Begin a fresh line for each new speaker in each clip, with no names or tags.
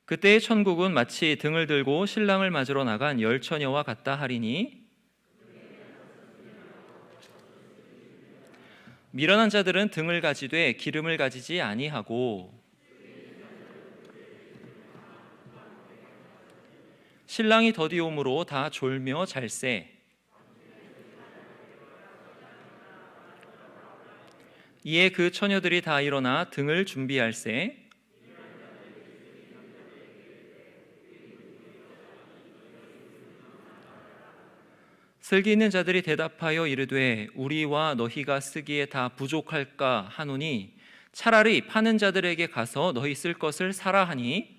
그때의 천국은 마치 등을 들고 신랑을 맞으러 나간 열 처녀와 같다 하리니 미련한 자들은 등을 가지되 기름을 가지지 아니하고 신랑이 더디옴으로 다 졸며 잘세. 이에 그 처녀들이 다 일어나 등을 준비할세. 슬기 있는 자들이 대답하여 이르되 우리와 너희가 쓰기에 다 부족할까 하노니 차라리 파는 자들에게 가서 너희 쓸 것을 사라 하니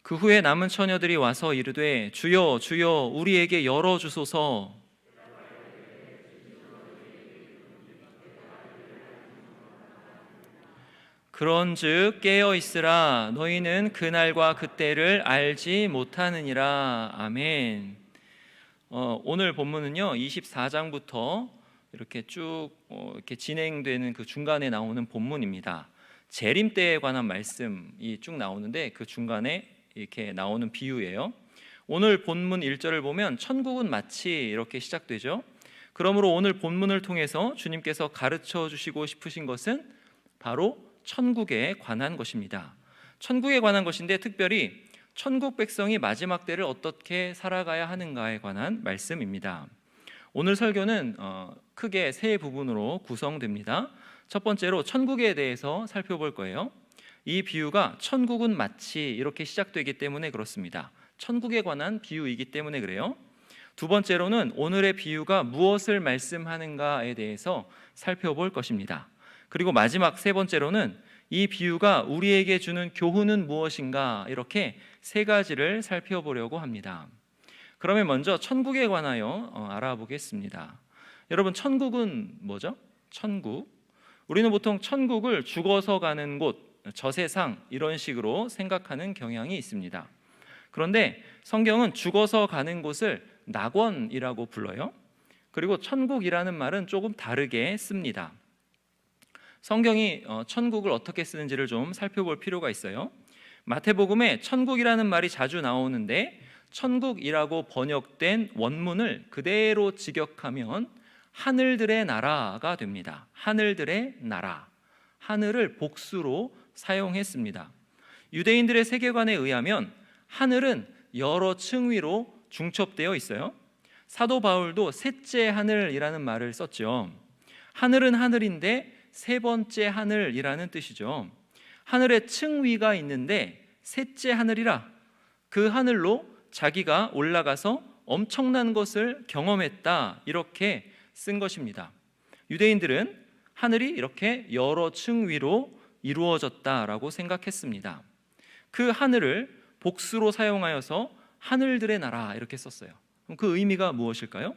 그 후에 남은 처녀들이 와서 이르되 주여 주여 우리에게 열어주소서. 그런즉 깨어 있으라 너희는 그날과 그때를 알지 못하느니라. 아멘. 오늘 본문은요 24장부터 이렇게 쭉 이렇게 진행되는 그 중간에 나오는 본문입니다. 재림 때에 관한 말씀이 쭉 나오는데 그 중간에 이렇게 나오는 비유예요. 오늘 본문 1절을 보면 천국은 마치 이렇게 시작되죠. 그러므로 오늘 본문을 통해서 주님께서 가르쳐 주시고 싶으신 것은 바로 천국에 관한 것입니다. 천국에 관한 것인데 특별히 천국 백성이 마지막 때를 어떻게 살아가야 하는가에 관한 말씀입니다. 오늘 설교는 크게 세 부분으로 구성됩니다. 첫 번째로 천국에 대해서 살펴볼 거예요. 이 비유가 천국은 마치 이렇게 시작되기 때문에 그렇습니다. 천국에 관한 비유이기 때문에 그래요. 두 번째로는 오늘의 비유가 무엇을 말씀하는가에 대해서 살펴볼 것입니다. 그리고 마지막 세 번째로는 이 비유가 우리에게 주는 교훈은 무엇인가, 이렇게 세 가지를 살펴보려고 합니다. 그러면 먼저 천국에 관하여 알아보겠습니다. 여러분, 천국은 뭐죠? 천국. 우리는 보통 천국을 죽어서 가는 곳, 저세상 이런 식으로 생각하는 경향이 있습니다. 그런데 성경은 죽어서 가는 곳을 낙원이라고 불러요. 그리고 천국이라는 말은 조금 다르게 씁니다. 성경이 천국을 어떻게 쓰는지를 좀 살펴볼 필요가 있어요. 마태복음에 천국이라는 말이 자주 나오는데 천국이라고 번역된 원문을 그대로 직역하면 하늘들의 나라가 됩니다. 하늘들의 나라, 하늘을 복수로 사용했습니다. 유대인들의 세계관에 의하면 하늘은 여러 층위로 중첩되어 있어요. 사도 바울도 셋째 하늘이라는 말을 썼죠. 하늘은 하늘인데 세 번째 하늘이라는 뜻이죠. 하늘에 층위가 있는데 셋째 하늘이라, 그 하늘로 자기가 올라가서 엄청난 것을 경험했다, 이렇게 쓴 것입니다. 유대인들은 하늘이 이렇게 여러 층위로 이루어졌다라고 생각했습니다. 그 하늘을 복수로 사용하여서 하늘들의 나라 이렇게 썼어요. 그럼 그 의미가 무엇일까요?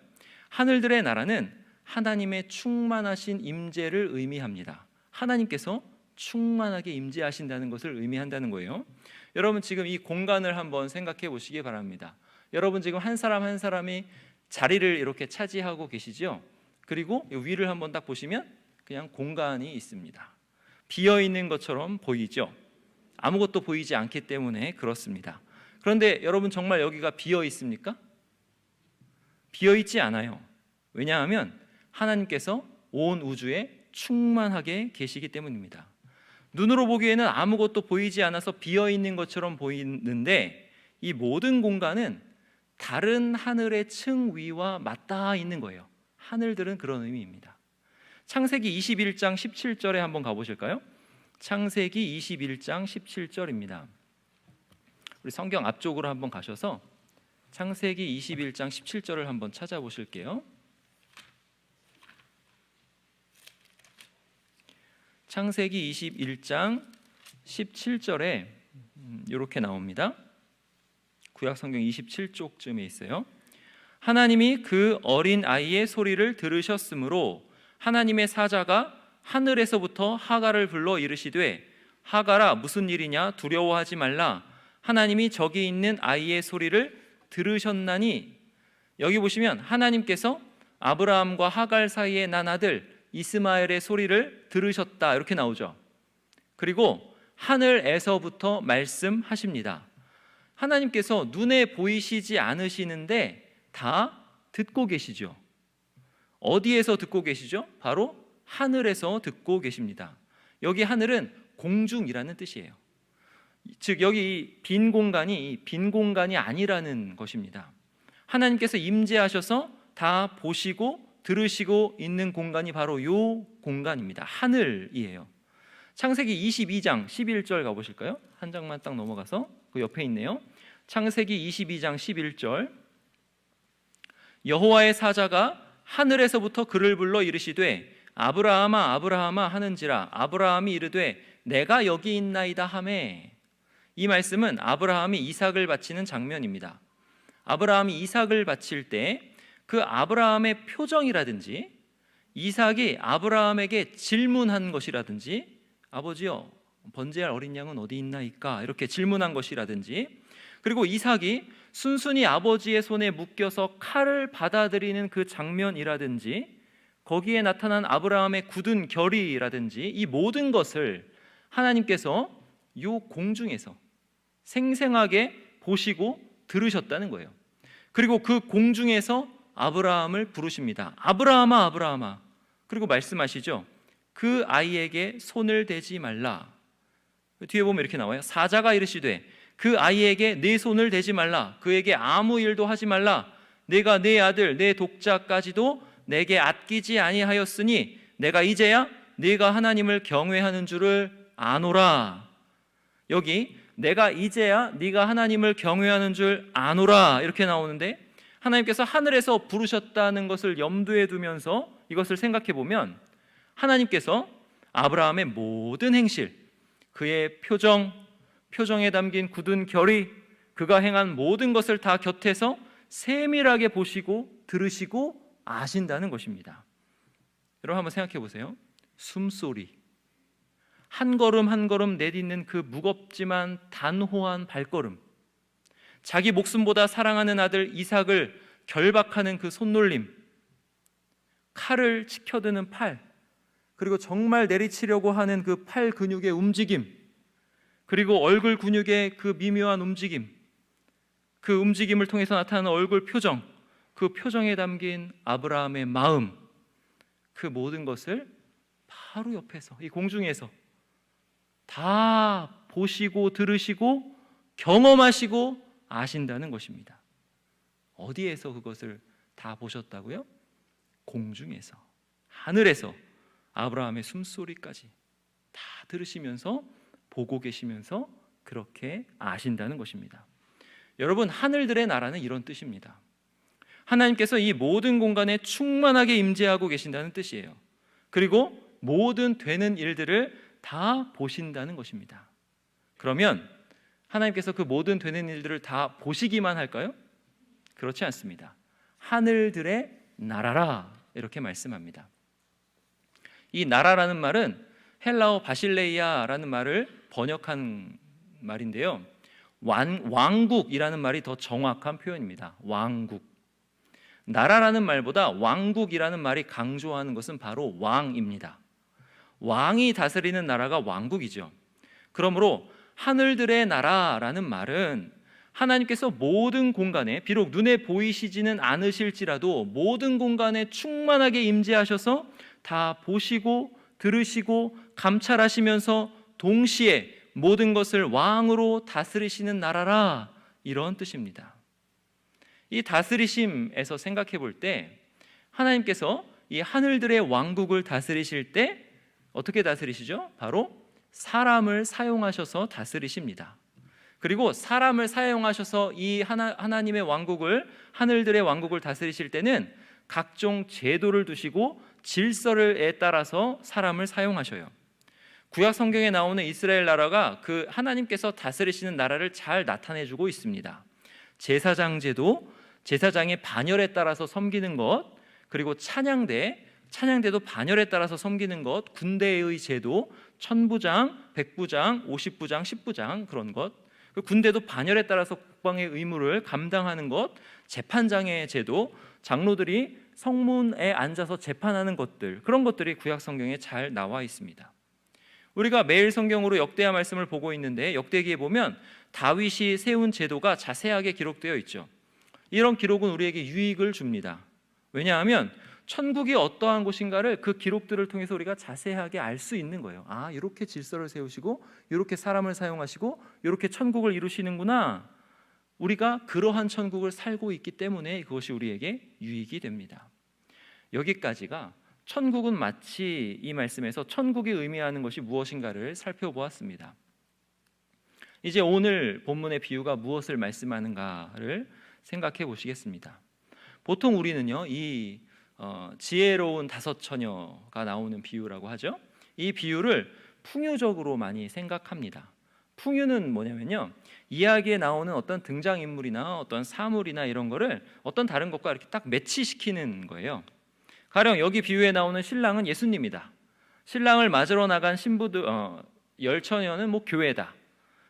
하늘들의 나라는 하나님의 충만하신 임재를 의미합니다. 하나님께서 충만하게 임재하신다는 것을 의미한다는 거예요. 여러분, 지금 이 공간을 한번 생각해 보시기 바랍니다. 여러분, 지금 한 사람 한 사람이 자리를 이렇게 차지하고 계시죠? 그리고 위를 한번 딱 보시면 그냥 공간이 있습니다. 비어 있는 것처럼 보이죠? 아무것도 보이지 않기 때문에 그렇습니다. 그런데 여러분, 정말 여기가 비어 있습니까? 비어 있지 않아요. 왜냐하면 하나님께서 온 우주에 충만하게 계시기 때문입니다. 눈으로 보기에는 아무것도 보이지 않아서 비어 있는 것처럼 보이는데 이 모든 공간은 다른 하늘의 층위와 맞닿아 있는 거예요. 하늘들은 그런 의미입니다. 창세기 21장 17절에 한번 가보실까요? 창세기 21장 17절입니다. 우리 성경 앞쪽으로 한번 가셔서 창세기 21장 17절을 한번 찾아보실게요. 창세기 21장 17절에 이렇게 나옵니다. 구약 성경 27쪽쯤에 있어요. 하나님이 그 어린 아이의 소리를 들으셨으므로 하나님의 사자가 하늘에서부터 하갈을 불러 이르시되 하갈아 무슨 일이냐, 두려워하지 말라, 하나님이 저기 있는 아이의 소리를 들으셨나니. 여기 보시면 하나님께서 아브라함과 하갈 사이에 난 아들 이스마엘의 소리를 들으셨다, 이렇게 나오죠. 그리고 하늘에서부터 말씀하십니다. 하나님께서 눈에 보이시지 않으시는데 다 듣고 계시죠. 어디에서 듣고 계시죠? 바로 하늘에서 듣고 계십니다. 여기 하늘은 공중이라는 뜻이에요. 즉 여기 빈 공간이 아니라는 것입니다. 하나님께서 임재하셔서 다 보시고 들으시고 있는 공간이 바로 이 공간입니다. 하늘이에요. 창세기 22장 11절 가보실까요? 한 장만 딱 넘어가서 그 옆에 있네요. 창세기 22장 11절. 여호와의 사자가 하늘에서부터 그를 불러 이르시되 아브라함아 아브라함아 하는지라 아브라함이 이르되 내가 여기 있나이다 하매. 이 말씀은 아브라함이 이삭을 바치는 장면입니다. 아브라함이 이삭을 바칠 때 그 아브라함의 표정이라든지 이삭이 아브라함에게 질문한 것이라든지 아버지여 번제할 어린 양은 어디 있나이까 이렇게 질문한 것이라든지 그리고 이삭이 순순히 아버지의 손에 묶여서 칼을 받아들이는 그 장면이라든지 거기에 나타난 아브라함의 굳은 결의라든지 이 모든 것을 하나님께서 이 공중에서 생생하게 보시고 들으셨다는 거예요. 그리고 그 공중에서 아브라함을 부르십니다. 아브라함아 아브라함아. 그리고 말씀하시죠. 그 아이에게 손을 대지 말라. 뒤에 보면 이렇게 나와요. 사자가 이르시되 그 아이에게 내 손을 대지 말라. 그에게 아무 일도 하지 말라. 내가 내 아들 내 독자까지도 내게 아끼지 아니하였으니 내가 이제야 네가 하나님을 경외하는 줄을 아노라. 여기 내가 이제야 네가 하나님을 경외하는 줄 아노라 이렇게 나오는데 하나님께서 하늘에서 부르셨다는 것을 염두에 두면서 이것을 생각해 보면 하나님께서 아브라함의 모든 행실, 그의 표정에 담긴 굳은 결의, 그가 행한 모든 것을 다 곁에서 세밀하게 보시고 들으시고 아신다는 것입니다. 여러분 한번 생각해 보세요. 숨소리, 한 걸음 한 걸음 내딛는 그 무겁지만 단호한 발걸음, 자기 목숨보다 사랑하는 아들 이삭을 결박하는 그 손놀림, 칼을 치켜드는 팔, 그리고 정말 내리치려고 하는 그 팔 근육의 움직임, 그리고 얼굴 근육의 그 미묘한 움직임, 그 움직임을 통해서 나타나는 얼굴 표정, 그 표정에 담긴 아브라함의 마음, 그 모든 것을 바로 옆에서 이 공중에서 다 보시고 들으시고 경험하시고 아신다는 것입니다. 어디에서 그것을 다 보셨다고요? 공중에서, 하늘에서 아브라함의 숨소리까지 다 들으시면서 보고 계시면서 그렇게 아신다는 것입니다. 여러분, 하늘들의 나라는 이런 뜻입니다. 하나님께서 이 모든 공간에 충만하게 임재하고 계신다는 뜻이에요. 그리고 모든 되는 일들을 다 보신다는 것입니다. 그러면 하나님께서 그 모든 되는 일들을 다 보시기만 할까요? 그렇지 않습니다. 하늘들의 나라라 이렇게 말씀합니다. 이 나라라는 말은 헬라어 바실레이아라는 말을 번역한 말인데요, 왕국이라는 말이 더 정확한 표현입니다. 왕국. 나라라는 말보다 왕국이라는 말이 강조하는 것은 바로 왕입니다. 왕이 다스리는 나라가 왕국이죠. 그러므로 하늘들의 나라라는 말은 하나님께서 모든 공간에, 비록 눈에 보이시지는 않으실지라도 모든 공간에 충만하게 임재하셔서 다 보시고 들으시고 감찰하시면서 동시에 모든 것을 왕으로 다스리시는 나라라, 이런 뜻입니다. 이 다스리심에서 생각해 볼 때 하나님께서 이 하늘들의 왕국을 다스리실 때 어떻게 다스리시죠? 바로 사람을 사용하셔서 다스리십니다. 그리고 사람을 사용하셔서 이 하나님의 왕국을, 하늘들의 왕국을 다스리실 때는 각종 제도를 두시고 질서에 따라서 사람을 사용하셔요. 구약 성경에 나오는 이스라엘 나라가 그 하나님께서 다스리시는 나라를 잘 나타내주고 있습니다. 제사장 제도, 제사장의 반열에 따라서 섬기는 것, 그리고 찬양대도 반열에 따라서 섬기는 것, 군대의 제도, 천부장, 백부장, 50부장, 10부장 그런 것, 그 군대도 반열에 따라서 국방의 의무를 감당하는 것, 재판장의 제도, 장로들이 성문에 앉아서 재판하는 것들, 그런 것들이 구약 성경에 잘 나와 있습니다. 우리가 매일 성경으로 역대하 말씀을 보고 있는데 역대기에 보면 다윗이 세운 제도가 자세하게 기록되어 있죠. 이런 기록은 우리에게 유익을 줍니다. 왜냐하면 천국이 어떠한 곳인가를 그 기록들을 통해서 우리가 자세하게 알 수 있는 거예요. 아, 이렇게 질서를 세우시고 이렇게 사람을 사용하시고 이렇게 천국을 이루시는구나. 우리가 그러한 천국을 살고 있기 때문에 그것이 우리에게 유익이 됩니다. 여기까지가 천국은 마치 이 말씀에서 천국이 의미하는 것이 무엇인가를 살펴보았습니다. 이제 오늘 본문의 비유가 무엇을 말씀하는가를 생각해 보시겠습니다. 보통 우리는요, 이 지혜로운 5 처녀가 나오는 비유라고 하죠. 이 비유를 풍유적으로 많이 생각합니다. 풍유는 뭐냐면요, 이야기에 나오는 어떤 등장인물이나 어떤 사물이나 이런 거를 어떤 다른 것과 이렇게 딱 매치시키는 거예요. 가령 여기 비유에 나오는 신랑은 예수님이다. 신랑을 맞으러 나간 신부들, 열처녀는 뭐 교회다.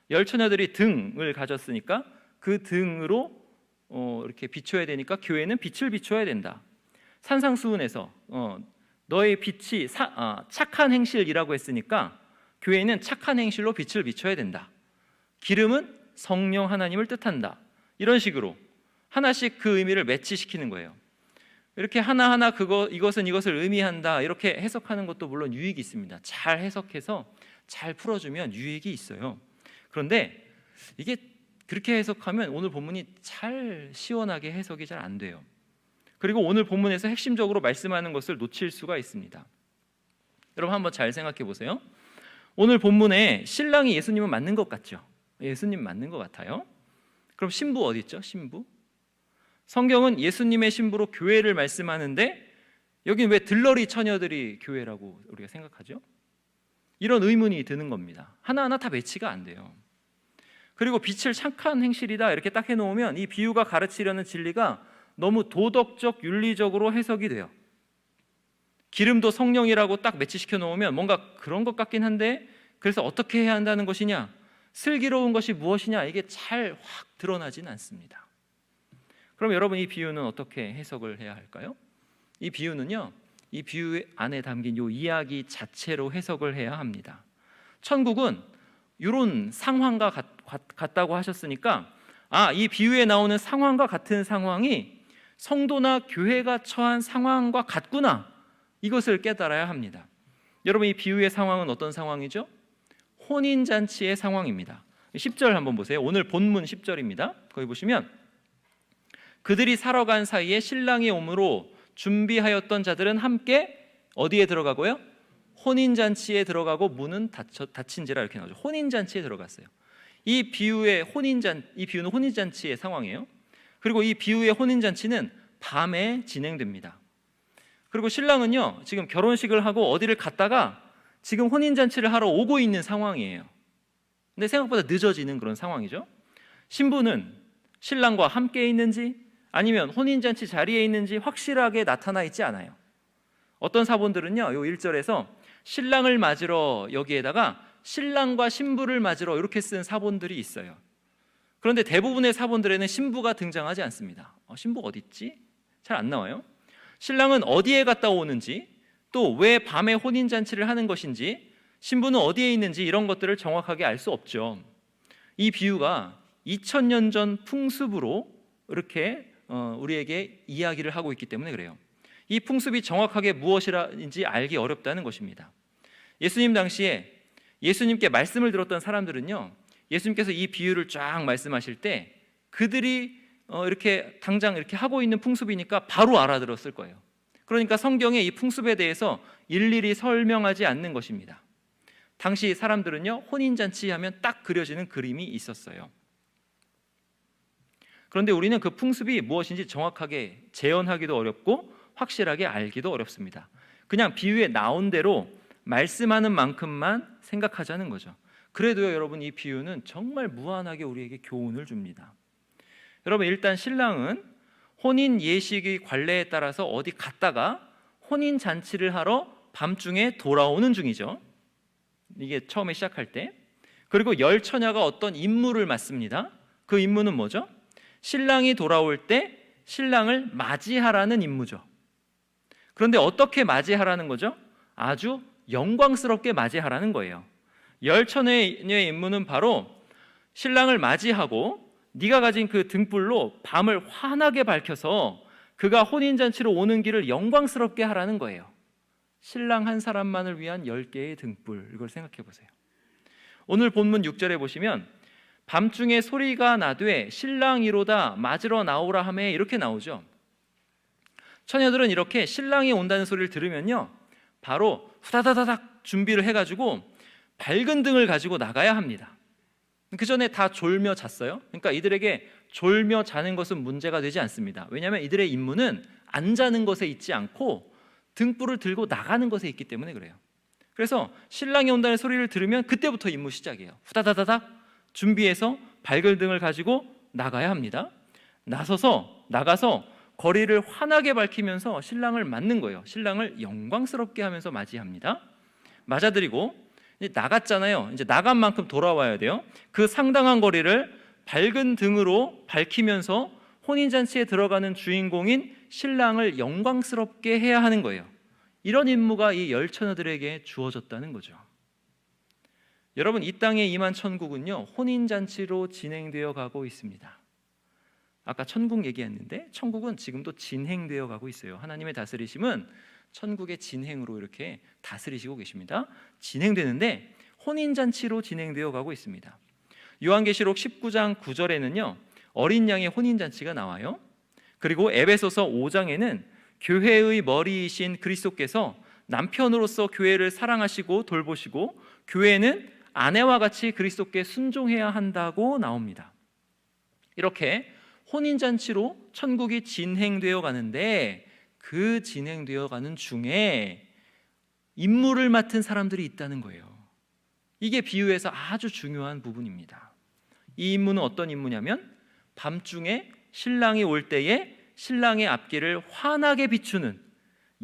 열처녀들이 등을 가졌으니까 그 등으로 이렇게 비춰야 되니까 교회는 빛을 비춰야 된다. 산상수훈에서 너의 빛이 착한 행실이라고 했으니까 교회는 착한 행실로 빛을 비춰야 된다. 기름은 성령 하나님을 뜻한다. 이런 식으로 하나씩 그 의미를 매치시키는 거예요. 이렇게 하나하나 이것은 이것을 의미한다 이렇게 해석하는 것도 물론 유익이 있습니다. 잘 해석해서 잘 풀어주면 유익이 있어요. 그런데 이게 그렇게 해석하면 오늘 본문이 잘 시원하게 해석이 잘 안 돼요. 그리고 오늘 본문에서 핵심적으로 말씀하는 것을 놓칠 수가 있습니다. 여러분 한번 잘 생각해 보세요. 오늘 본문에 신랑이 예수님은 맞는 것 같죠? 예수님 맞는 것 같아요. 그럼 신부 어디 있죠? 신부? 성경은 예수님의 신부로 교회를 말씀하는데 여긴 왜 들러리 처녀들이 교회라고 우리가 생각하죠? 이런 의문이 드는 겁니다. 하나하나 다 매치가 안 돼요. 그리고 빛을 착한 행실이다 이렇게 딱 해놓으면 이 비유가 가르치려는 진리가 너무 도덕적 윤리적으로 해석이 돼요. 기름도 성령이라고 딱 매치시켜 놓으면 뭔가 그런 것 같긴 한데 그래서 어떻게 해야 한다는 것이냐, 슬기로운 것이 무엇이냐, 이게 잘 확 드러나진 않습니다. 그럼 여러분 이 비유는 어떻게 해석을 해야 할까요? 이 비유는요, 이 비유 안에 담긴 이 이야기 자체로 해석을 해야 합니다. 천국은 이런 상황과 같다고 하셨으니까 이 비유에 나오는 상황과 같은 상황이 성도나 교회가 처한 상황과 같구나, 이것을 깨달아야 합니다. 여러분 이 비유의 상황은 어떤 상황이죠? 혼인잔치의 상황입니다. 10절 한번 보세요. 오늘 본문 10절입니다. 거기 보시면 그들이 사러 간 사이에 신랑이 오므로 준비하였던 자들은 함께 어디에 들어가고요? 혼인잔치에 들어가고 문은 닫힌지라 이렇게 나오죠. 혼인잔치에 들어갔어요. 이 비유는 혼인잔치의 상황이에요. 그리고 이 비유의 혼인잔치는 밤에 진행됩니다. 그리고 신랑은요 지금 결혼식을 하고 어디를 갔다가 지금 혼인잔치를 하러 오고 있는 상황이에요. 근데 생각보다 늦어지는 그런 상황이죠. 신부는 신랑과 함께 있는지 아니면 혼인잔치 자리에 있는지 확실하게 나타나 있지 않아요. 어떤 사본들은요 요 1절에서 신랑을 맞으러 여기에다가 신랑과 신부를 맞으러 이렇게 쓴 사본들이 있어요. 그런데 대부분의 사본들에는 신부가 등장하지 않습니다. 신부 어디 있지? 잘 안 나와요. 신랑은 어디에 갔다 오는지, 또 왜 밤에 혼인잔치를 하는 것인지, 신부는 어디에 있는지 이런 것들을 정확하게 알 수 없죠. 이 비유가 2000년 전 풍습으로 이렇게 우리에게 이야기를 하고 있기 때문에 그래요. 이 풍습이 정확하게 무엇인지 알기 어렵다는 것입니다. 예수님 당시에 예수님께 말씀을 들었던 사람들은요, 예수님께서 이 비유를 쫙 말씀하실 때 그들이 이렇게 당장 이렇게 하고 있는 풍습이니까 바로 알아들었을 거예요. 그러니까 성경에 이 풍습에 대해서 일일이 설명하지 않는 것입니다. 당시 사람들은요 혼인잔치 하면 딱 그려지는 그림이 있었어요. 그런데 우리는 그 풍습이 무엇인지 정확하게 재현하기도 어렵고 확실하게 알기도 어렵습니다. 그냥 비유에 나온 대로 말씀하는 만큼만 생각하자는 거죠. 그래도요 여러분 이 비유는 정말 무한하게 우리에게 교훈을 줍니다. 여러분 일단 신랑은 혼인 예식의 관례에 따라서 어디 갔다가 혼인 잔치를 하러 밤중에 돌아오는 중이죠. 이게 처음에 시작할 때. 그리고 열처녀가 어떤 임무를 맡습니다. 그 임무는 뭐죠? 신랑이 돌아올 때 신랑을 맞이하라는 임무죠. 그런데 어떻게 맞이하라는 거죠? 아주 영광스럽게 맞이하라는 거예요. 열처녀의 임무는 바로 신랑을 맞이하고 네가 가진 그 등불로 밤을 환하게 밝혀서 그가 혼인잔치로 오는 길을 영광스럽게 하라는 거예요. 신랑 한 사람만을 위한 10개의 등불, 이걸 생각해 보세요. 오늘 본문 6절에 보시면 밤중에 소리가 나되 신랑이로다 맞으러 나오라 하매 이렇게 나오죠. 처녀들은 이렇게 신랑이 온다는 소리를 들으면요 바로 후다다다닥 준비를 해가지고 밝은 등을 가지고 나가야 합니다. 그 전에 다 졸며 잤어요. 그러니까 이들에게 졸며 자는 것은 문제가 되지 않습니다. 왜냐하면 이들의 임무는 안 자는 것에 있지 않고 등불을 들고 나가는 것에 있기 때문에 그래요. 그래서 신랑이 온다는 소리를 들으면 그때부터 임무 시작이에요. 후다다다닥 준비해서 밝은 등을 가지고 나가야 합니다. 나가서 거리를 환하게 밝히면서 신랑을 맞는 거예요. 신랑을 영광스럽게 하면서 맞이합니다. 맞아들이고 이제 나갔잖아요. 이제 나간 만큼 돌아와야 돼요. 그 상당한 거리를 밝은 등으로 밝히면서 혼인잔치에 들어가는 주인공인 신랑을 영광스럽게 해야 하는 거예요. 이런 임무가 이 열처녀들에게 주어졌다는 거죠. 여러분, 이 땅에 임한 천국은요 혼인잔치로 진행되어 가고 있습니다. 아까 천국 얘기했는데 천국은 지금도 진행되어 가고 있어요. 하나님의 다스리심은 천국의 진행으로 이렇게 다스리시고 계십니다. 진행되는데 혼인잔치로 진행되어 가고 있습니다. 요한계시록 19장 9절에는요 어린 양의 혼인잔치가 나와요. 그리고 에베소서 5장에는 교회의 머리이신 그리스도께서 남편으로서 교회를 사랑하시고 돌보시고 교회는 아내와 같이 그리스도께 순종해야 한다고 나옵니다. 이렇게 혼인잔치로 천국이 진행되어 가는데 그 진행되어 가는 중에 임무를 맡은 사람들이 있다는 거예요. 이게 비유에서 아주 중요한 부분입니다. 이 임무는 어떤 임무냐면 밤중에 신랑이 올 때에 신랑의 앞길을 환하게 비추는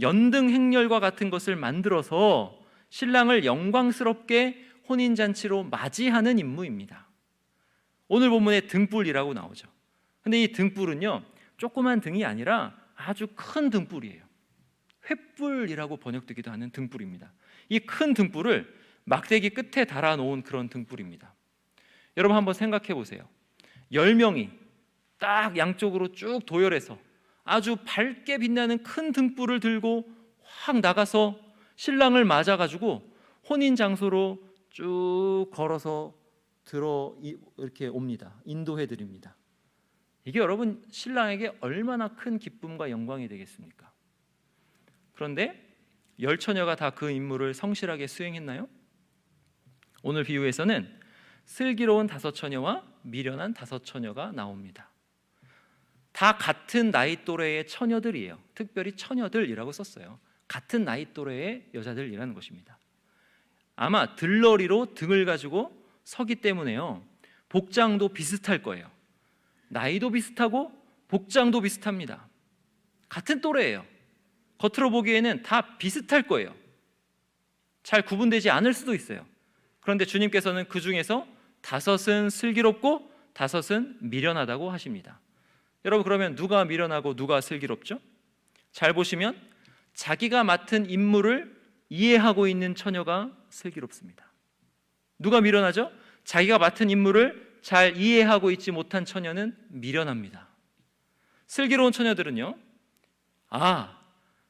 연등 행렬과 같은 것을 만들어서 신랑을 영광스럽게 혼인잔치로 맞이하는 임무입니다. 오늘 본문에 등불이라고 나오죠. 근데 이 등불은요 조그만 등이 아니라 아주 큰 등불이에요. 횃불이라고 번역되기도 하는 등불입니다. 이 큰 등불을 막대기 끝에 달아놓은 그런 등불입니다. 여러분 한번 생각해 보세요. 10명이 딱 양쪽으로 쭉 도열해서 아주 밝게 빛나는 큰 등불을 들고 확 나가서 신랑을 맞아가지고 혼인 장소로 쭉 걸어서 이렇게 옵니다. 인도해 드립니다. 이게 여러분 신랑에게 얼마나 큰 기쁨과 영광이 되겠습니까? 그런데 열처녀가 다 그 임무를 성실하게 수행했나요? 오늘 비유에서는 슬기로운 5처녀와 미련한 5처녀가 나옵니다. 다 같은 나이 또래의 처녀들이에요. 특별히 처녀들이라고 썼어요. 같은 나이 또래의 여자들이라는 것입니다. 아마 들러리로 등을 가지고 서기 때문에요 복장도 비슷할 거예요. 나이도 비슷하고 복장도 비슷합니다. 같은 또래예요. 겉으로 보기에는 다 비슷할 거예요. 잘 구분되지 않을 수도 있어요. 그런데 주님께서는 그 중에서 5은 슬기롭고 5은 미련하다고 하십니다. 여러분 그러면 누가 미련하고 누가 슬기롭죠? 잘 보시면 자기가 맡은 임무를 이해하고 있는 처녀가 슬기롭습니다. 누가 미련하죠? 자기가 맡은 임무를 잘 이해하고 있지 못한 처녀는 미련합니다. 슬기로운 처녀들은요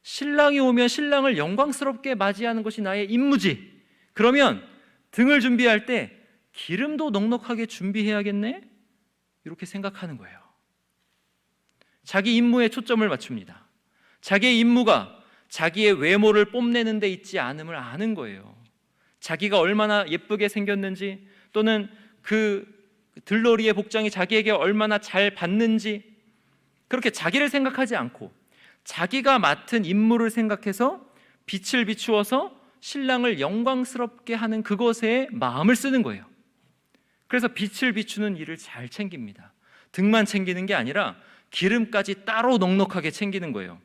신랑이 오면 신랑을 영광스럽게 맞이하는 것이 나의 임무지. 그러면 등을 준비할 때 기름도 넉넉하게 준비해야겠네? 이렇게 생각하는 거예요. 자기 임무에 초점을 맞춥니다. 자기의 임무가 자기의 외모를 뽐내는 데 있지 않음을 아는 거예요. 자기가 얼마나 예쁘게 생겼는지 또는 그 들러리의 복장이 자기에게 얼마나 잘 받는지 그렇게 자기를 생각하지 않고 자기가 맡은 임무를 생각해서 빛을 비추어서 신랑을 영광스럽게 하는 그것에 마음을 쓰는 거예요. 그래서 빛을 비추는 일을 잘 챙깁니다. 등만 챙기는 게 아니라 기름까지 따로 넉넉하게 챙기는 거예요.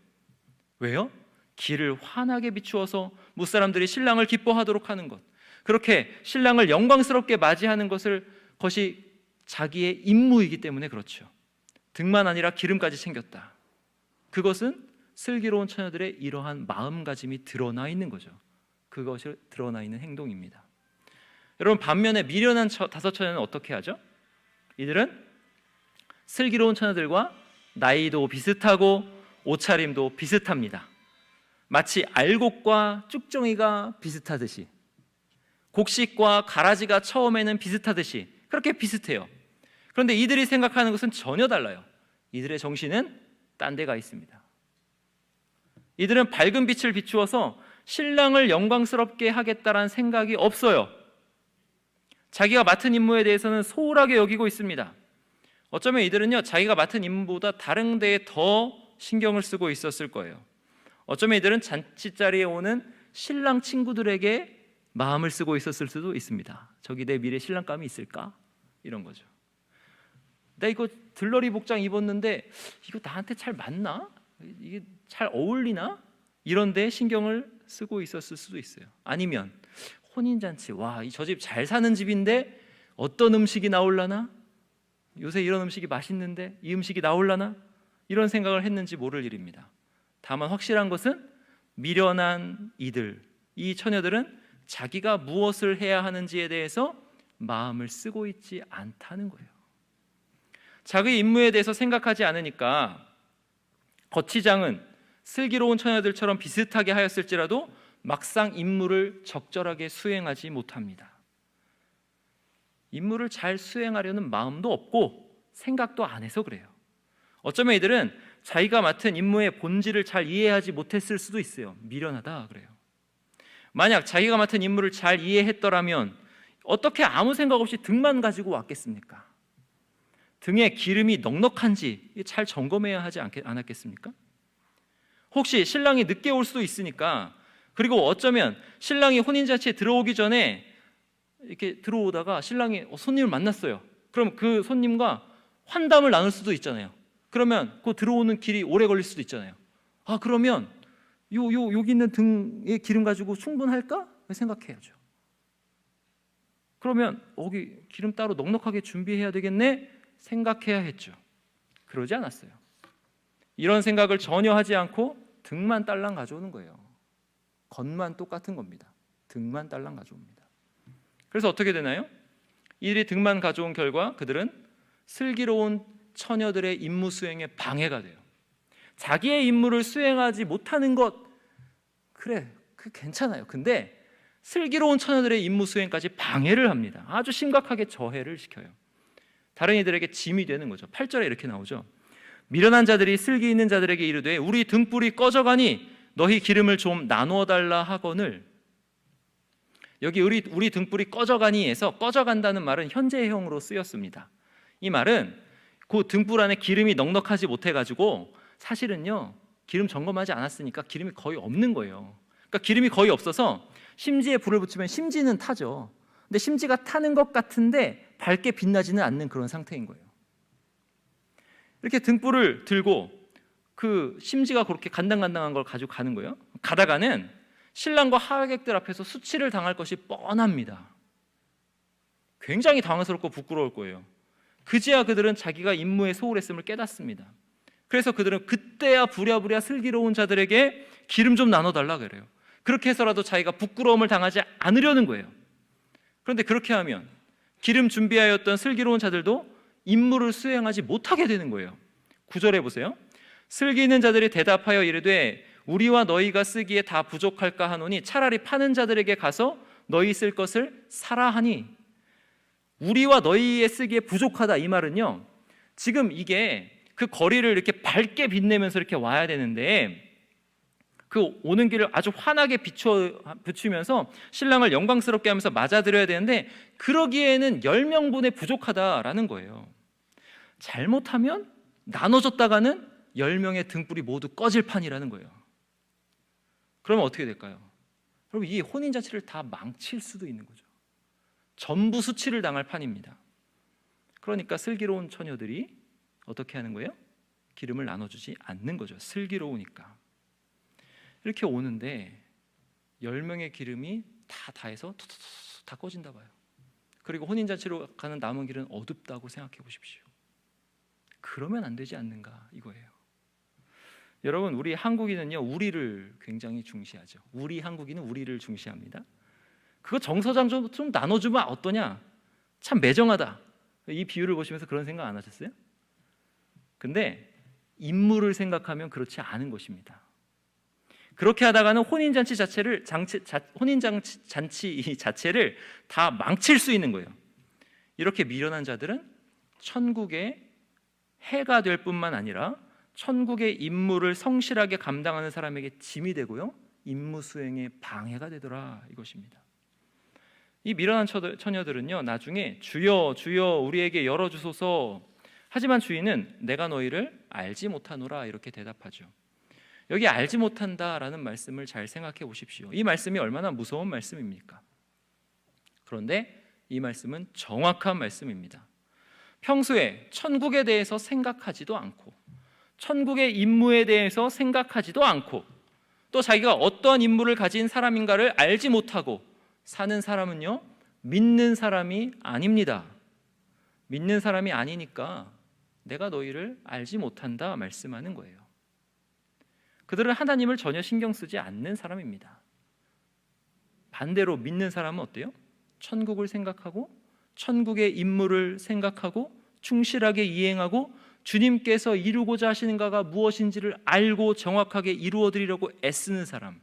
왜요? 길을 환하게 비추어서 무사람들이 신랑을 기뻐하도록 하는 것, 그렇게 신랑을 영광스럽게 맞이하는 것이 자기의 임무이기 때문에 그렇죠. 등만 아니라 기름까지 챙겼다. 그것은 슬기로운 처녀들의 이러한 마음가짐이 드러나 있는 거죠. 그것이 드러나 있는 행동입니다. 여러분, 반면에 미련한 다섯 처녀는 어떻게 하죠? 이들은 슬기로운 처녀들과 나이도 비슷하고 옷차림도 비슷합니다. 마치 알곡과 쭉정이가 비슷하듯이, 곡식과 가라지가 처음에는 비슷하듯이 그렇게 비슷해요. 그런데 이들이 생각하는 것은 전혀 달라요. 이들의 정신은 딴 데가 있습니다. 이들은 밝은 빛을 비추어서 신랑을 영광스럽게 하겠다라는 생각이 없어요. 자기가 맡은 임무에 대해서는 소홀하게 여기고 있습니다. 어쩌면 이들은요, 자기가 맡은 임무보다 다른 데에 더 신경을 쓰고 있었을 거예요. 어쩌면 이들은 잔치자리에 오는 신랑 친구들에게 마음을 쓰고 있었을 수도 있습니다. 저기 내 미래 신랑감이 있을까? 이런 거죠. 나 이거 들러리 복장 입었는데 이거 나한테 잘 맞나? 이게 잘 어울리나? 이런 데 신경을 쓰고 있었을 수도 있어요. 아니면 혼인잔치, 와, 저 집 잘 사는 집인데 어떤 음식이 나올라나? 요새 이런 음식이 맛있는데 이 음식이 나올라나? 이런 생각을 했는지 모를 일입니다. 다만 확실한 것은 미련한 이 처녀들은 자기가 무엇을 해야 하는지에 대해서 마음을 쓰고 있지 않다는 거예요. 자기 임무에 대해서 생각하지 않으니까 거치장은 슬기로운 처녀들처럼 비슷하게 하였을지라도 막상 임무를 적절하게 수행하지 못합니다. 임무를 잘 수행하려는 마음도 없고 생각도 안 해서 그래요. 어쩌면 이들은 자기가 맡은 임무의 본질을 잘 이해하지 못했을 수도 있어요. 미련하다 그래요. 만약 자기가 맡은 임무를 잘 이해했더라면 어떻게 아무 생각 없이 등만 가지고 왔겠습니까? 등에 기름이 넉넉한지 잘 점검해야 하지 않았겠습니까? 혹시 신랑이 늦게 올 수도 있으니까, 그리고 어쩌면 신랑이 혼인잔치에 들어오기 전에 이렇게 들어오다가 신랑이 손님을 만났어요. 그럼 그 손님과 환담을 나눌 수도 있잖아요. 그러면 그 들어오는 길이 오래 걸릴 수도 있잖아요. 아, 그러면 여기 있는 등에 기름 가지고 충분할까? 생각해야죠. 그러면 여기 기름 따로 넉넉하게 준비해야 되겠네? 생각해야 했죠. 그러지 않았어요. 이런 생각을 전혀 하지 않고 등만 딸랑 가져오는 거예요. 겉만 똑같은 겁니다. 등만 딸랑 가져옵니다. 그래서 어떻게 되나요? 이들이 등만 가져온 결과 그들은 슬기로운 처녀들의 임무 수행에 방해가 돼요. 자기의 임무를 수행하지 못하는 것, 그래, 그 괜찮아요. 근데 슬기로운 처녀들의 임무 수행까지 방해를 합니다. 아주 심각하게 저해를 시켜요. 다른 이들에게 짐이 되는 거죠. 8절에 이렇게 나오죠. 미련한 자들이 슬기 있는 자들에게 이르되 우리 등불이 꺼져가니 너희 기름을 좀 나누어 달라 하거늘. 여기 우리 등불이 꺼져가니에서 꺼져간다는 말은 현재형으로 쓰였습니다. 이 말은 그 등불 안에 기름이 넉넉하지 못해가지고 사실은요, 기름 점검하지 않았으니까 기름이 거의 없는 거예요. 그러니까 기름이 거의 없어서 심지에 불을 붙이면 심지는 타죠. 근데 심지가 타는 것 같은데 밝게 빛나지는 않는 그런 상태인 거예요. 이렇게 등불을 들고 그 심지가 그렇게 간당간당한 걸 가지고 가는 거예요. 가다가는 신랑과 하객들 앞에서 수치를 당할 것이 뻔합니다. 굉장히 당황스럽고 부끄러울 거예요. 그제야 그들은 자기가 임무에 소홀했음을 깨닫습니다. 그래서 그들은 그때야 부랴부랴 슬기로운 자들에게 기름 좀 나눠달라 그래요. 그렇게 해서라도 자기가 부끄러움을 당하지 않으려는 거예요. 그런데 그렇게 하면 기름 준비하였던 슬기로운 자들도 임무를 수행하지 못하게 되는 거예요. 9절에 보세요. 슬기 있는 자들이 대답하여 이르되 우리와 너희가 쓰기에 다 부족할까 하노니 차라리 파는 자들에게 가서 너희 쓸 것을 사라 하니. 우리와 너희의 쓰기에 부족하다, 이 말은요, 지금 이게 그 거리를 이렇게 밝게 빛내면서 이렇게 와야 되는데 그 오는 길을 아주 환하게 비추면서 신랑을 영광스럽게 하면서 맞아들여야 되는데 그러기에는 10명분에 부족하다라는 거예요. 잘못하면 나눠졌다가는 10명의 등불이 모두 꺼질 판이라는 거예요. 그러면 어떻게 될까요? 그럼 이 혼인잔치를 다 망칠 수도 있는 거죠. 전부 수치를 당할 판입니다. 그러니까 슬기로운 처녀들이 어떻게 하는 거예요? 기름을 나눠주지 않는 거죠. 슬기로우니까. 이렇게 오는데 10명의 기름이 다 해서 다 꺼진다 봐요. 그리고 혼인잔치로 가는 남은 길은 어둡다고 생각해 보십시오. 그러면 안 되지 않는가 이거예요. 여러분, 우리 한국인은요, 우리를 굉장히 중시하죠. 우리 한국인은 우리를 중시합니다. 그거 정서장 좀 나눠주면 어떠냐? 참 매정하다. 이 비유를 보시면서 그런 생각 안 하셨어요? 근데 인물을 생각하면 그렇지 않은 것입니다. 그렇게 하다가는 혼인잔치 이 자체를 다 망칠 수 있는 거예요. 이렇게 미련한 자들은 천국의 해가 될 뿐만 아니라 천국의 임무를 성실하게 감당하는 사람에게 짐이 되고요, 임무 수행에 방해가 되더라, 이것입니다. 이 미련한 처녀들은요, 나중에 주여 주여 우리에게 열어주소서, 하지만 주인은 내가 너희를 알지 못하노라, 이렇게 대답하죠. 여기 알지 못한다라는 말씀을 잘 생각해 보십시오. 이 말씀이 얼마나 무서운 말씀입니까? 그런데 이 말씀은 정확한 말씀입니다. 평소에 천국에 대해서 생각하지도 않고, 천국의 임무에 대해서 생각하지도 않고, 또 자기가 어떤 임무를 가진 사람인가를 알지 못하고 사는 사람은요, 믿는 사람이 아닙니다. 믿는 사람이 아니니까 내가 너희를 알지 못한다 말씀하는 거예요. 그들은 하나님을 전혀 신경 쓰지 않는 사람입니다. 반대로 믿는 사람은 어때요? 천국을 생각하고 천국의 임무를 생각하고 충실하게 이행하고 주님께서 이루고자 하시는 바가 무엇인지를 알고 정확하게 이루어드리려고 애쓰는 사람,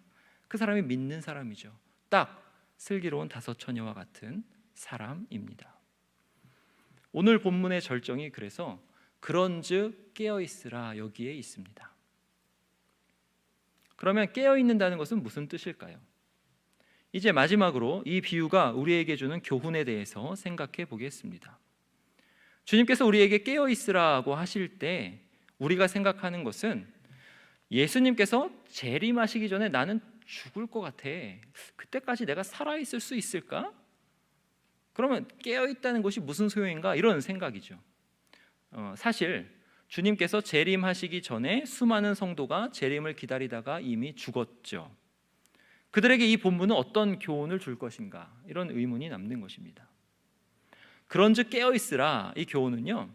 그 사람이 믿는 사람이죠. 딱 슬기로운 다섯 처녀와 같은 사람입니다. 오늘 본문의 절정이 그래서 그런즉 깨어있으라, 여기에 있습니다. 그러면 깨어있는다는 것은 무슨 뜻일까요? 이제 마지막으로 이 비유가 우리에게 주는 교훈에 대해서 생각해 보겠습니다. 주님께서 우리에게 깨어있으라고 하실 때 우리가 생각하는 것은 예수님께서 재림하시기 전에 나는 죽을 것 같아, 그때까지 내가 살아있을 수 있을까? 그러면 깨어있다는 것이 무슨 소용인가? 이런 생각이죠. 사실 주님께서 재림하시기 전에 수많은 성도가 재림을 기다리다가 이미 죽었죠. 그들에게 이 본문은 어떤 교훈을 줄 것인가? 이런 의문이 남는 것입니다. 그런즉 깨어있으라, 이 교훈은요,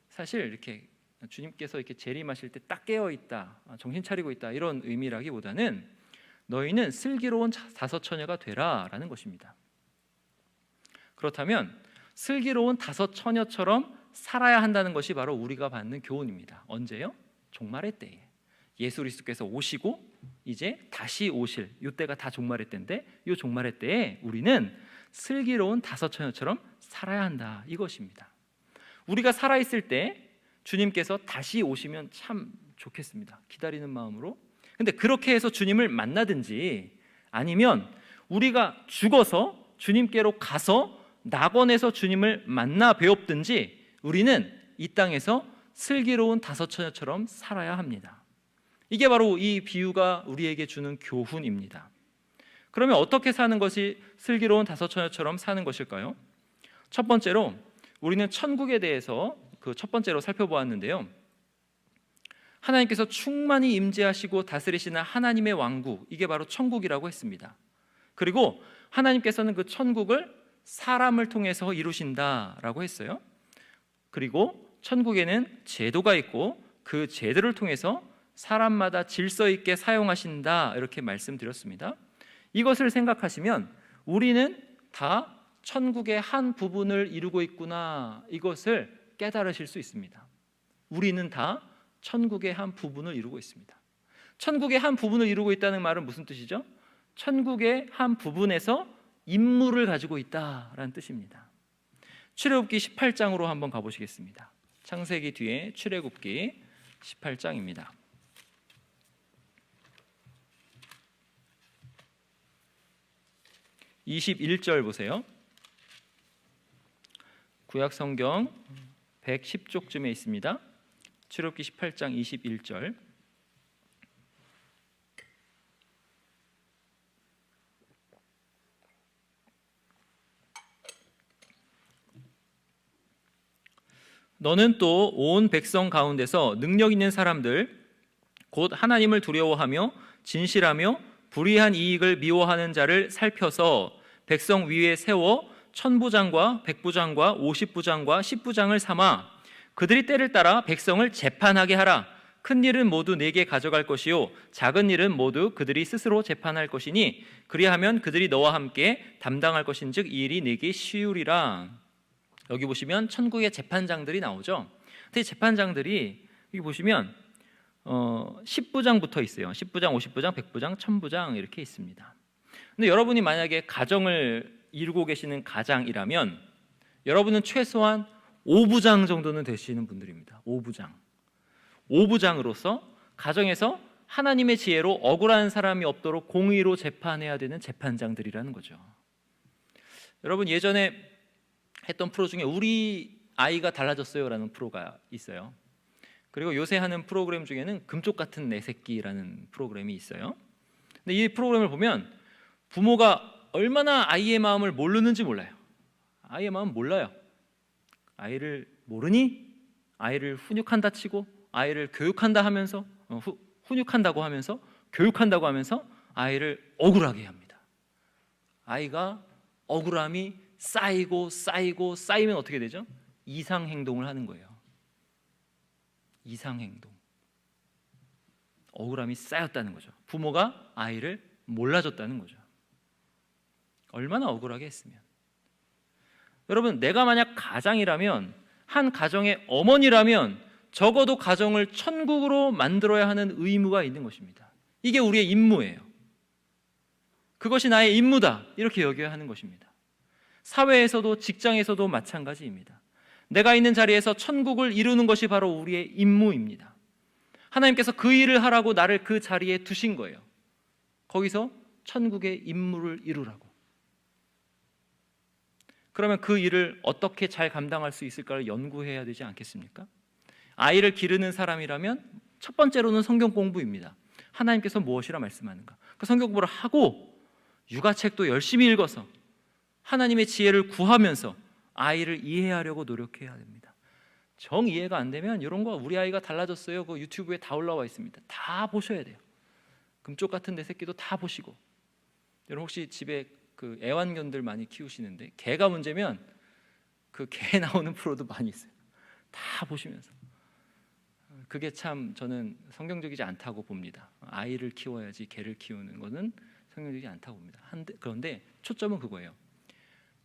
사실 이렇게 주님께서 이렇게 재림하실 때 딱 깨어있다, 정신 차리고 있다, 이런 의미라기보다는 너희는 슬기로운 다섯 처녀가 되라 라는 것입니다. 그렇다면 슬기로운 다섯 처녀처럼 살아야 한다는 것이 바로 우리가 받는 교훈입니다. 언제요? 종말의 때에 예수 그리스도께서 오시고 이제 다시 오실, 이때가 다 종말의 때인데, 이 종말의 때에 우리는 슬기로운 다섯 처녀처럼 살아야 한다, 이것입니다. 우리가 살아있을 때 주님께서 다시 오시면 참 좋겠습니다. 기다리는 마음으로. 근데 그렇게 해서 주님을 만나든지, 아니면 우리가 죽어서 주님께로 가서 낙원에서 주님을 만나 뵈옵든지, 우리는 이 땅에서 슬기로운 다섯 처녀처럼 살아야 합니다. 이게 바로 이 비유가 우리에게 주는 교훈입니다. 그러면 어떻게 사는 것이 슬기로운 다섯 처녀처럼 사는 것일까요? 첫 번째로 우리는 천국에 대해서 첫 번째로 살펴보았는데요, 하나님께서 충만히 임재하시고 다스리시는 하나님의 왕국, 이게 바로 천국이라고 했습니다. 그리고 하나님께서는 그 천국을 사람을 통해서 이루신다라고 했어요. 그리고 천국에는 제도가 있고 그 제도를 통해서 사람마다 질서 있게 사용하신다, 이렇게 말씀드렸습니다. 이것을 생각하시면 우리는 다 천국의 한 부분을 이루고 있구나, 이것을 깨달으실 수 있습니다. 우리는 다 천국의 한 부분을 이루고 있습니다. 천국의 한 부분을 이루고 있다는 말은 무슨 뜻이죠? 천국의 한 부분에서 임무를 가지고 있다라는 뜻입니다. 출애굽기 18장으로 한번 가보시겠습니다. 창세기 뒤에 출애굽기 18장입니다. 21절 보세요. 구약 성경 110쪽쯤에 있습니다. 출애굽기 18장 21절. 너는 또 온 백성 가운데서 능력 있는 사람들, 곧 하나님을 두려워하며 진실하며 불의한 이익을 미워하는 자를 살펴서 백성 위에 세워 천부장과 백부장과 50부장과 10부장을 삼아 그들이 때를 따라 백성을 재판하게 하라. 큰 일은 모두 내게 가져갈 것이요 작은 일은 모두 그들이 스스로 재판할 것이니 그리하면 그들이 너와 함께 담당할 것인즉 이 일이 내게 쉬우리라. 여기 보시면 천국의 재판장들이 나오죠. 근데 재판장들이 여기 보시면 10부장 붙어 있어요. 10부장, 50부장, 100부장, 1000부장 이렇게 있습니다. 근데 여러분이 만약에 가정을 이루고 계시는 가장이라면 여러분은 최소한 5부장 정도는 되시는 분들입니다. 5부장으로서 가정에서 하나님의 지혜로 억울한 사람이 없도록 공의로 재판해야 되는 재판장들이라는 거죠. 여러분 예전에 했던 프로 중에 우리 아이가 달라졌어요 라는 프로가 있어요. 그리고 요새 하는 프로그램 중에는 금쪽 같은 내 새끼라는 프로그램이 있어요. 근데 이 프로그램을 보면 부모가 얼마나 아이의 마음을 모르는지 몰라요. 아이의 마음 몰라요. 아이를 모르니? 아이를 훈육한다 치고 아이를 교육한다 하면서 훈육한다고 하면서 교육한다고 하면서 아이를 억울하게 합니다. 아이가 억울함이 쌓이면 어떻게 되죠? 이상 행동을 하는 거예요. 이상 행동. 억울함이 쌓였다는 거죠. 부모가 아이를 몰라줬다는 거죠. 얼마나 억울하게 했으면. 여러분 내가 만약 가장이라면 한 가정의 어머니라면 적어도 가정을 천국으로 만들어야 하는 의무가 있는 것입니다. 이게 우리의 임무예요. 그것이 나의 임무다 이렇게 여겨야 하는 것입니다. 사회에서도 직장에서도 마찬가지입니다. 내가 있는 자리에서 천국을 이루는 것이 바로 우리의 임무입니다. 하나님께서 그 일을 하라고 나를 그 자리에 두신 거예요. 거기서 천국의 임무를 이루라고. 그러면 그 일을 어떻게 잘 감당할 수 있을까를 연구해야 되지 않겠습니까? 아이를 기르는 사람이라면 첫 번째로는 성경 공부입니다. 하나님께서 무엇이라 말씀하는가? 그 성경 공부를 하고 육아책도 열심히 읽어서 하나님의 지혜를 구하면서 아이를 이해하려고 노력해야 됩니다. 정 이해가 안 되면 이런 거 우리 아이가 달라졌어요. 그 유튜브에 다 올라와 있습니다. 다 보셔야 돼요. 금쪽 같은 내 새끼도 다 보시고. 여러분 혹시 집에 그 애완견들 많이 키우시는데 개가 문제면 그 개 나오는 프로도 많이 있어요. 다 보시면서. 그게 참 저는 성경적이지 않다고 봅니다. 아이를 키워야지 개를 키우는 것은 성경적이지 않다고 봅니다. 그런데 초점은 그거예요.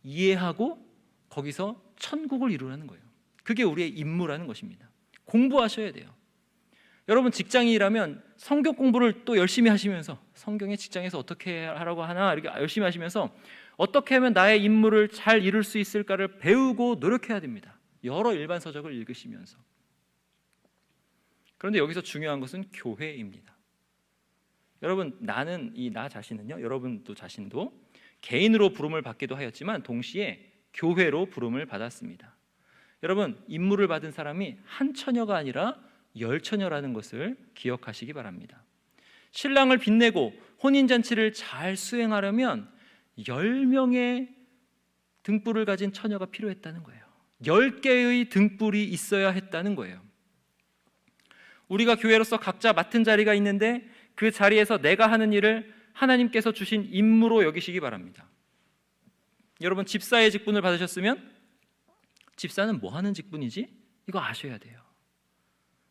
이해하고 거기서 천국을 이루라는 거예요. 그게 우리의 임무라는 것입니다. 공부하셔야 돼요. 여러분 직장인이라면 성경 공부를 또 열심히 하시면서 성경의 직장에서 어떻게 하라고 하나 이렇게 열심히 하시면서 어떻게 하면 나의 임무를 잘 이룰 수 있을까를 배우고 노력해야 됩니다. 여러 일반 서적을 읽으시면서. 그런데 여기서 중요한 것은 교회입니다. 여러분 나는 나 자신은요, 여러분도 자신도 개인으로 부름을 받기도 하였지만 동시에 교회로 부름을 받았습니다. 여러분 임무를 받은 사람이 한 처녀가 아니라 10처녀라는 것을 기억하시기 바랍니다. 신랑을 빛내고 혼인잔치를 잘 수행하려면 10명의 등불을 가진 처녀가 필요했다는 거예요. 10개의 등불이 있어야 했다는 거예요. 우리가 교회로서 각자 맡은 자리가 있는데 그 자리에서 내가 하는 일을 하나님께서 주신 임무로 여기시기 바랍니다. 여러분 집사의 직분을 받으셨으면 집사는 뭐 하는 직분이지? 이거 아셔야 돼요.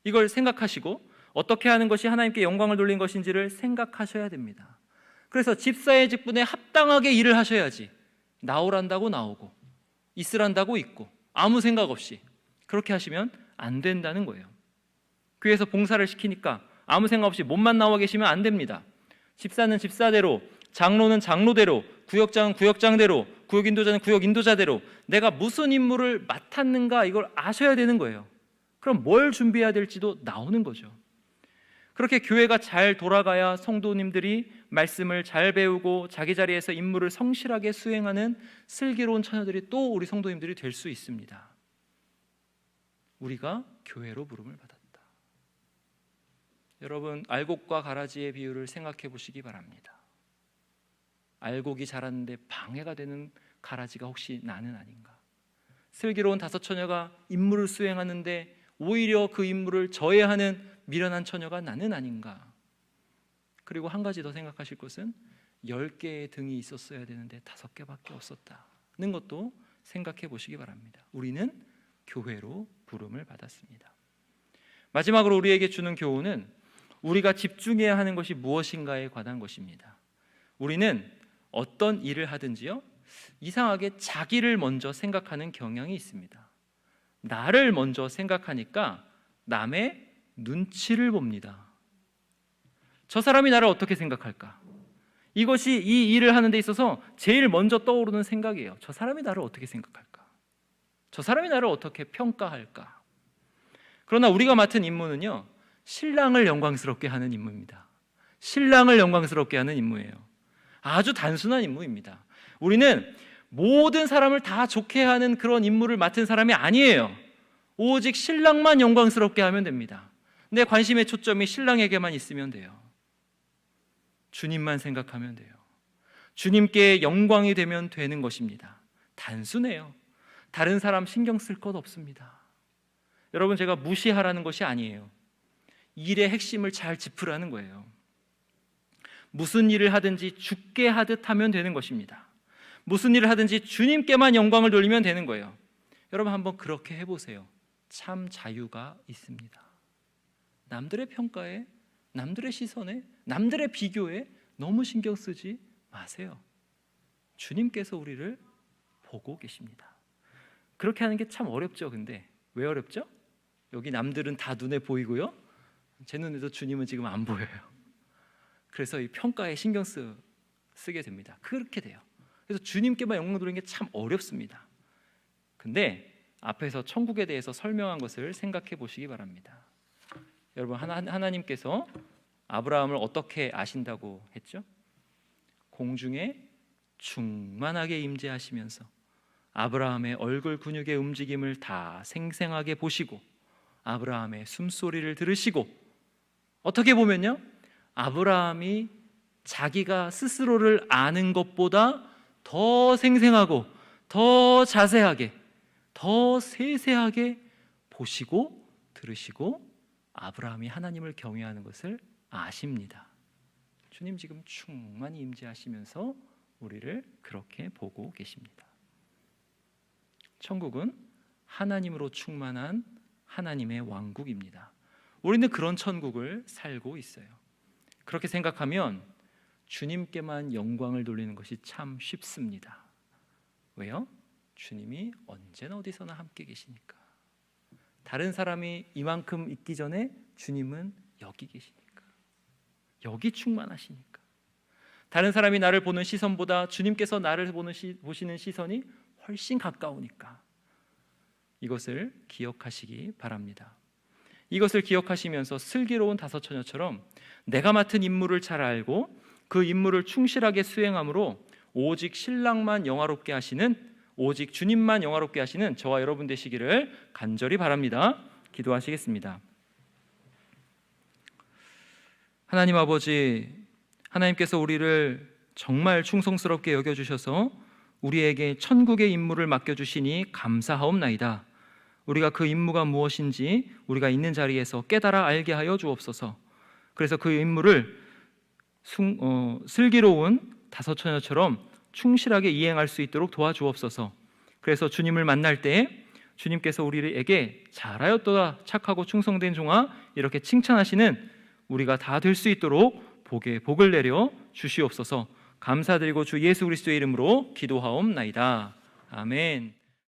이걸 생각하시고 어떻게 하는 것이 하나님께 영광을 돌린 것인지를 생각하셔야 됩니다. 그래서 집사의 직분에 합당하게 일을 하셔야지 나오란다고 나오고 있으란다고 있고 아무 생각 없이 그렇게 하시면 안 된다는 거예요. 교회에서 봉사를 시키니까 아무 생각 없이 몸만 나와 계시면 안 됩니다. 집사는 집사대로, 장로는 장로대로, 구역장은 구역장대로, 구역인도자는 구역인도자대로 내가 무슨 임무를 맡았는가 이걸 아셔야 되는 거예요. 그럼 뭘 준비해야 될지도 나오는 거죠. 그렇게 교회가 잘 돌아가야 성도님들이 말씀을 잘 배우고 자기 자리에서 임무를 성실하게 수행하는 슬기로운 처녀들이 또 우리 성도님들이 될 수 있습니다. 우리가 교회로 부름을 받았다. 여러분 알곡과 가라지의 비유를 생각해 보시기 바랍니다. 알곡이 자랐는데 방해가 되는 가라지가 혹시 나는 아닌가? 슬기로운 5처녀가 임무를 수행하는데 오히려 그 임무를 저해하는 미련한 처녀가 나는 아닌가? 그리고 한 가지 더 생각하실 것은 10개의 등이 있었어야 되는데 5개밖에 없었다는 것도 생각해 보시기 바랍니다. 우리는 교회로 부름을 받았습니다. 마지막으로 우리에게 주는 교훈은 우리가 집중해야 하는 것이 무엇인가에 관한 것입니다. 우리는 어떤 일을 하든지요, 이상하게 자기를 먼저 생각하는 경향이 있습니다. 나를 먼저 생각하니까 남의 눈치를 봅니다. 저 사람이 나를 어떻게 생각할까? 이것이 이 일을 하는 데 있어서 제일 먼저 떠오르는 생각이에요. 저 사람이 나를 어떻게 생각할까? 저 사람이 나를 어떻게 평가할까? 그러나 우리가 맡은 임무는요, 신랑을 영광스럽게 하는 임무입니다. 신랑을 영광스럽게 하는 임무예요. 아주 단순한 임무입니다. 우리는 모든 사람을 다 좋게 하는 그런 임무를 맡은 사람이 아니에요. 오직 신랑만 영광스럽게 하면 됩니다. 내 관심의 초점이 신랑에게만 있으면 돼요. 주님만 생각하면 돼요. 주님께 영광이 되면 되는 것입니다. 단순해요. 다른 사람 신경 쓸 것 없습니다. 여러분, 제가 무시하라는 것이 아니에요. 일의 핵심을 잘 짚으라는 거예요. 무슨 일을 하든지 주께 하듯 하면 되는 것입니다. 무슨 일을 하든지 주님께만 영광을 돌리면 되는 거예요. 여러분, 한번 그렇게 해보세요. 참 자유가 있습니다. 남들의 평가에, 남들의 시선에, 남들의 비교에 너무 신경 쓰지 마세요. 주님께서 우리를 보고 계십니다. 그렇게 하는 게 참 어렵죠. 근데 왜 어렵죠? 여기 남들은 다 눈에 보이고요, 제 눈에도 주님은 지금 안 보여요. 그래서 이 평가에 신경 쓰게 됩니다. 그렇게 돼요. 그래서 주님께만 영광 돌리는 게 참 어렵습니다. 근데 앞에서 천국에 대해서 설명한 것을 생각해 보시기 바랍니다. 여러분, 하나님께서 아브라함을 어떻게 아신다고 했죠? 공중에 충만하게 임재하시면서 아브라함의 얼굴 근육의 움직임을 다 생생하게 보시고 아브라함의 숨소리를 들으시고, 어떻게 보면요, 아브라함이 자기가 스스로를 아는 것보다 더 생생하고 더 자세하게 더 세세하게 보시고 들으시고 아브라함이 하나님을 경외하는 것을 아십니다. 주님 지금 충만히 임재하시면서 우리를 그렇게 보고 계십니다. 천국은 하나님으로 충만한 하나님의 왕국입니다. 우리는 그런 천국을 살고 있어요. 그렇게 생각하면 주님께만 영광을 돌리는 것이 참 쉽습니다. 왜요? 주님이 언제나 어디서나 함께 계시니까. 다른 사람이 이만큼 있기 전에 주님은 여기 계시니까. 여기 충만하시니까. 다른 사람이 나를 보는 시선보다 주님께서 나를 보시는 시선이 훨씬 가까우니까. 이것을 기억하시기 바랍니다. 이것을 기억하시면서 슬기로운 다섯 처녀처럼 내가 맡은 임무를 잘 알고 그 임무를 충실하게 수행함으로 오직 신랑만 영화롭게 하시는, 오직 주님만 영화롭게 하시는 저와 여러분 되시기를 간절히 바랍니다. 기도하시겠습니다. 하나님 아버지, 하나님께서 우리를 정말 충성스럽게 여겨주셔서 우리에게 천국의 임무를 맡겨주시니 감사하옵나이다. 우리가 그 임무가 무엇인지 우리가 있는 자리에서 깨달아 알게 하여 주옵소서. 그래서 그 임무를 슬기로운 다섯 처녀처럼 충실하게 이행할 수 있도록 도와주옵소서. 그래서 주님을 만날 때 주님께서 우리에게 잘하였도다 착하고 충성된 종아 이렇게 칭찬하시는 우리가 다 될 수 있도록 복을 내려 주시옵소서. 감사드리고 주 예수 그리스도의 이름으로 기도하옵나이다. 아멘.